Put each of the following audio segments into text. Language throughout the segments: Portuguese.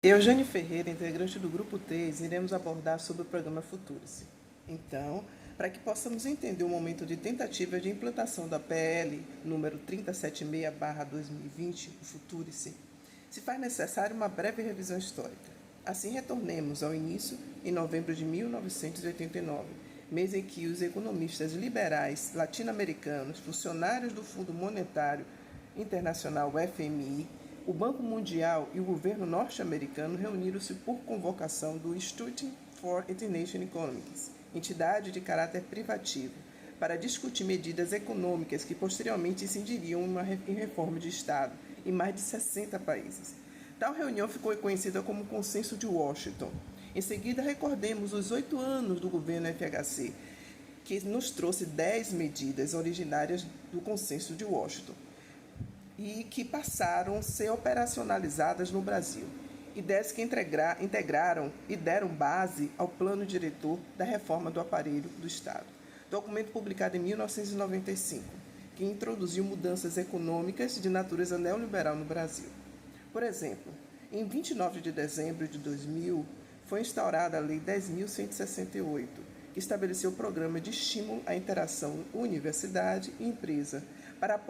Eu, Jane Ferreira, integrante do Grupo 3, iremos abordar sobre o programa Futurice. Então, para que possamos entender o momento de tentativa de implantação da PL número 3076/2020, o Futurice, se faz necessária uma breve revisão histórica. Assim, retornemos ao início, em novembro de 1989, mês em que os economistas liberais latino-americanos, funcionários do Fundo Monetário Internacional, FMI, o Banco Mundial e o governo norte-americano reuniram-se por convocação do Institute for International Economics, entidade de caráter privativo, para discutir medidas econômicas que posteriormente incidiriam em reforma de Estado em mais de 60 países. Tal reunião ficou conhecida como Consenso de Washington. Em seguida, recordemos os 8 anos do governo FHC, que nos trouxe 10 medidas originárias do Consenso de Washington e que passaram a ser operacionalizadas no Brasil, ideias que integraram e deram base ao plano diretor da reforma do aparelho do Estado, documento publicado em 1995, que introduziu mudanças econômicas de natureza neoliberal no Brasil. Por exemplo, em 29 de dezembro de 2000, foi instaurada a Lei 10.168, que estabeleceu o programa de estímulo à interação universidade e empresa para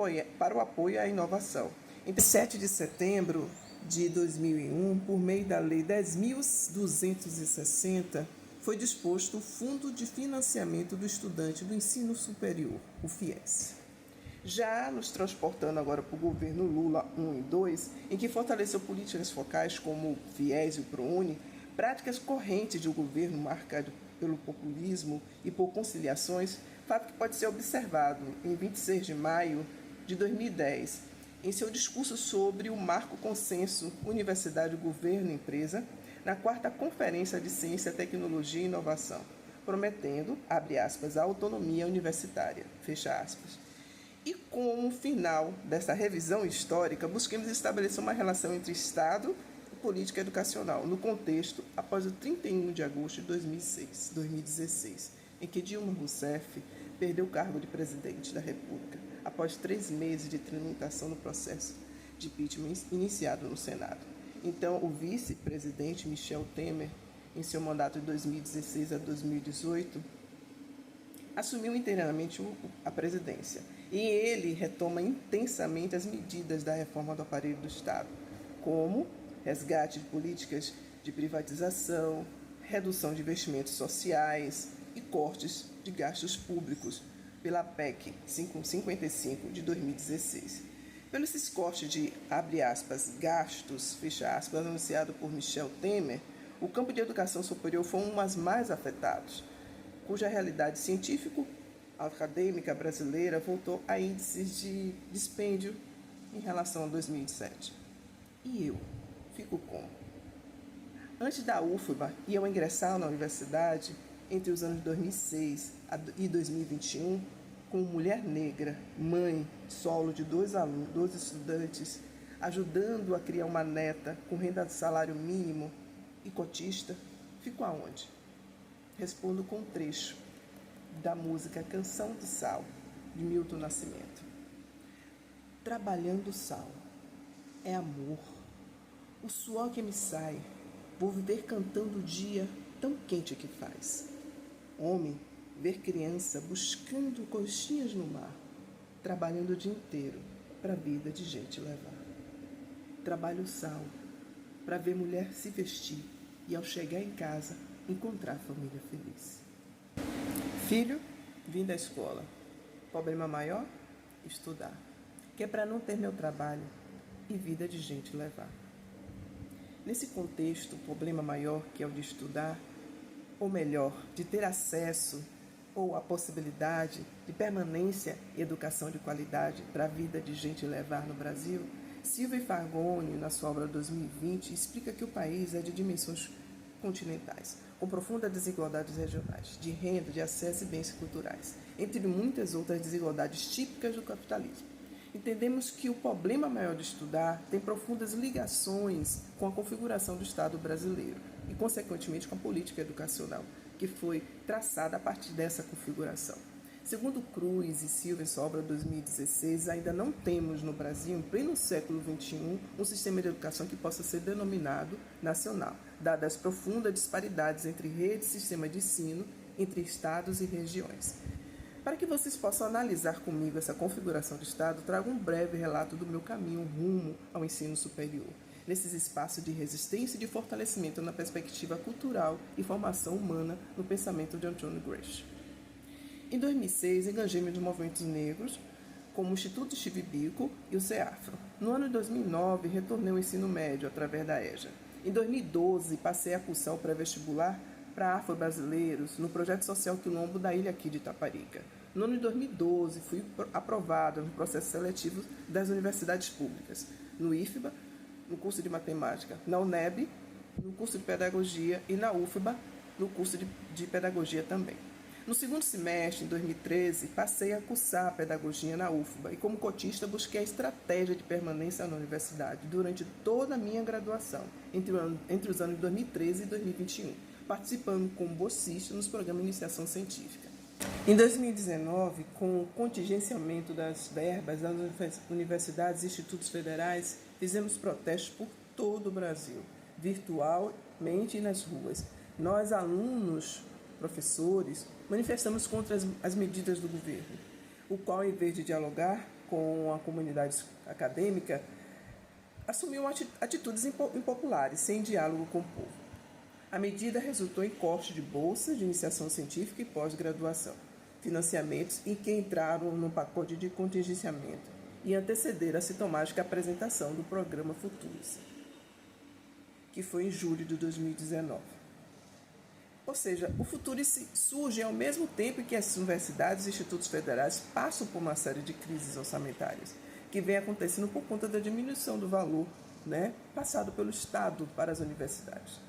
o apoio à inovação. Em 7 de setembro de 2001, por meio da Lei 10.260, foi disposto o Fundo de Financiamento do Estudante do Ensino Superior, o FIES. Já nos transportando agora para o governo Lula 1 e 2, em que fortaleceu políticas focais como o FIES e o ProUni, práticas correntes de um governo marcado pelo populismo e por conciliações, fato que pode ser observado em 26 de maio de 2010, em seu discurso sobre o Marco Consenso Universidade, Governo e Empresa, na 4ª Conferência de Ciência, Tecnologia e Inovação, prometendo, abre aspas, a autonomia universitária, fecha aspas. E como final dessa revisão histórica, buscamos estabelecer uma relação entre Estado e política educacional, no contexto após o 31 de agosto de 2016, em que Dilma Rousseff perdeu o cargo de presidente da República, após 3 meses de tramitação no processo de impeachment iniciado no Senado. Então, o vice-presidente Michel Temer, em seu mandato de 2016 a 2018, assumiu inteiramente a presidência. E ele retoma intensamente as medidas da reforma do aparelho do Estado, como resgate de políticas de privatização, redução de investimentos sociais e cortes de gastos públicos pela PEC 55 de 2016. Pelo esses cortes de, abre aspas, gastos, fecha aspas, anunciado por Michel Temer, o campo de educação superior foi um dos mais afetados, cuja realidade científico-acadêmica brasileira voltou a índices de dispêndio em relação a 2007. E eu fico como? Antes da UFBA e ao ingressar na universidade, entre os anos 2006 e 2021, como mulher negra, mãe, solo de 2 estudantes, ajudando a criar uma neta com renda de salário mínimo e cotista, fico aonde? Respondo com um trecho da música Canção de Sal, de Milton Nascimento. Trabalhando o sal, é amor, o suor que me sai, vou viver cantando o dia tão quente que faz. Homem, ver criança buscando coxinhas no mar, trabalhando o dia inteiro para a vida de gente levar. Trabalho o sal, para ver mulher se vestir e ao chegar em casa, encontrar a família feliz. Filho, vim da escola. Problema maior? Estudar. Que é para não ter meu trabalho e vida de gente levar. Nesse contexto, o problema maior, que é o de estudar, ou melhor, de ter acesso ou a possibilidade de permanência e educação de qualidade para a vida de gente levar no Brasil, Silvio Fargoni, na sua obra 2020, explica que o país é de dimensões continentais, com profundas desigualdades regionais, de renda, de acesso e bens culturais, entre muitas outras desigualdades típicas do capitalismo. Entendemos que o problema maior de estudar tem profundas ligações com a configuração do Estado brasileiro e, consequentemente, com a política educacional, que foi traçada a partir dessa configuração. Segundo Cruz e Silva em sua obra 2016, ainda não temos no Brasil, em pleno século XXI, um sistema de educação que possa ser denominado nacional, dadas as profundas disparidades entre redes e sistema de ensino, entre estados e regiões. Para que vocês possam analisar comigo essa configuração de Estado, trago um breve relato do meu caminho rumo ao ensino superior, nesses espaços de resistência e de fortalecimento na perspectiva cultural e formação humana no pensamento de Antônio Gramsci. Em 2006, engajei-me nos movimentos negros, como o Instituto Steve Biko e o CEAFRO. No ano de 2009, retornei ao ensino médio através da EJA. Em 2012, passei a cursar o pré-vestibular para afro-brasileiros no Projeto Social Quilombo da ilha aqui de Itaparica. No ano de 2012, fui aprovada no processo seletivo das universidades públicas, no IFBA, no curso de matemática, na UNEB, no curso de pedagogia e na UFBA, no curso de pedagogia também. No segundo semestre, em 2013, passei a cursar a pedagogia na UFBA e, como cotista, busquei a estratégia de permanência na universidade durante toda a minha graduação, entre os anos de 2013 e 2021, participando como bolsista nos programas de iniciação científica. Em 2019, com o contingenciamento das verbas das universidades e institutos federais, fizemos protestos por todo o Brasil, virtualmente e nas ruas. Nós, alunos, professores, manifestamos contra as medidas do governo, o qual, em vez de dialogar com a comunidade acadêmica, assumiu atitudes impopulares, sem diálogo com o povo. A medida resultou em corte de bolsas de iniciação científica e pós-graduação, financiamentos em que entraram no pacote de contingenciamento e antecederam a sintomática apresentação do programa Futuros, que foi em julho de 2019. Ou seja, o Futuros surge ao mesmo tempo que as universidades e institutos federais passam por uma série de crises orçamentárias, que vem acontecendo por conta da diminuição do valor, passado pelo Estado para as universidades.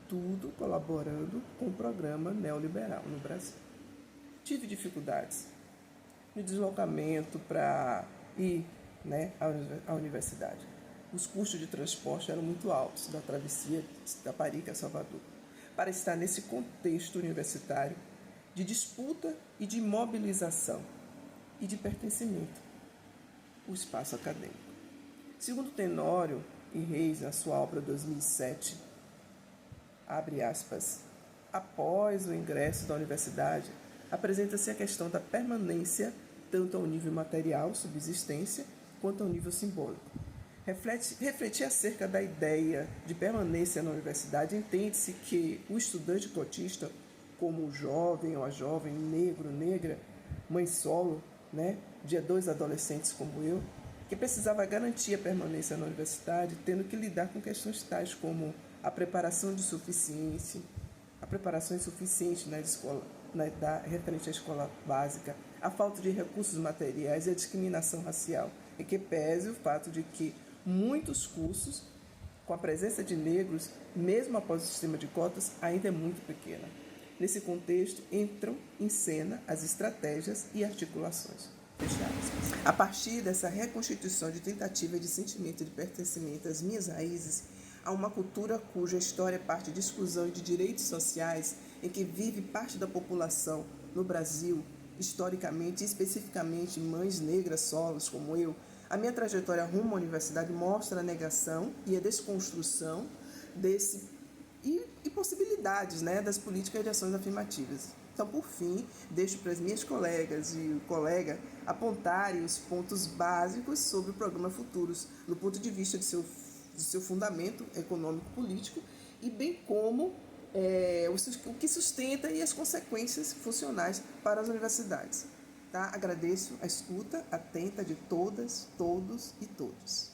Tudo colaborando com o programa neoliberal no Brasil. Tive dificuldades no deslocamento para ir à universidade. Os custos de transporte eram muito altos, da travessia de Itaparica a Salvador, para estar nesse contexto universitário de disputa e de mobilização e de pertencimento, o espaço acadêmico. Segundo Tenório e Reis, na sua obra 2007, abre aspas, após o ingresso da universidade, apresenta-se a questão da permanência tanto ao nível material, subsistência, quanto ao nível simbólico. Refletir acerca da ideia de permanência na universidade, entende-se que o estudante cotista, como o jovem ou a jovem, negro, negra, mãe solo, de dois adolescentes como eu, que precisava garantir a permanência na universidade, tendo que lidar com questões tais como a preparação insuficiente na escola, referente à escola básica, a falta de recursos materiais e a discriminação racial, e que pese o fato de que muitos cursos, com a presença de negros, mesmo após o sistema de cotas, ainda é muito pequena. Nesse contexto, entram em cena as estratégias e articulações. A partir dessa reconstituição de tentativa de sentimento de pertencimento às minhas raízes, a uma cultura cuja história é parte de exclusão e de direitos sociais, em que vive parte da população no Brasil, historicamente e especificamente mães negras solos como eu, a minha trajetória rumo à universidade mostra a negação e a desconstrução e possibilidades das políticas de ações afirmativas. Então, por fim, deixo para as minhas colegas e o colega apontarem os pontos básicos sobre o programa Futuros, do ponto de vista de seu fundamento econômico-político e bem como o que sustenta e as consequências funcionais para as universidades. Tá? Agradeço a escuta atenta de todas, todos e todos.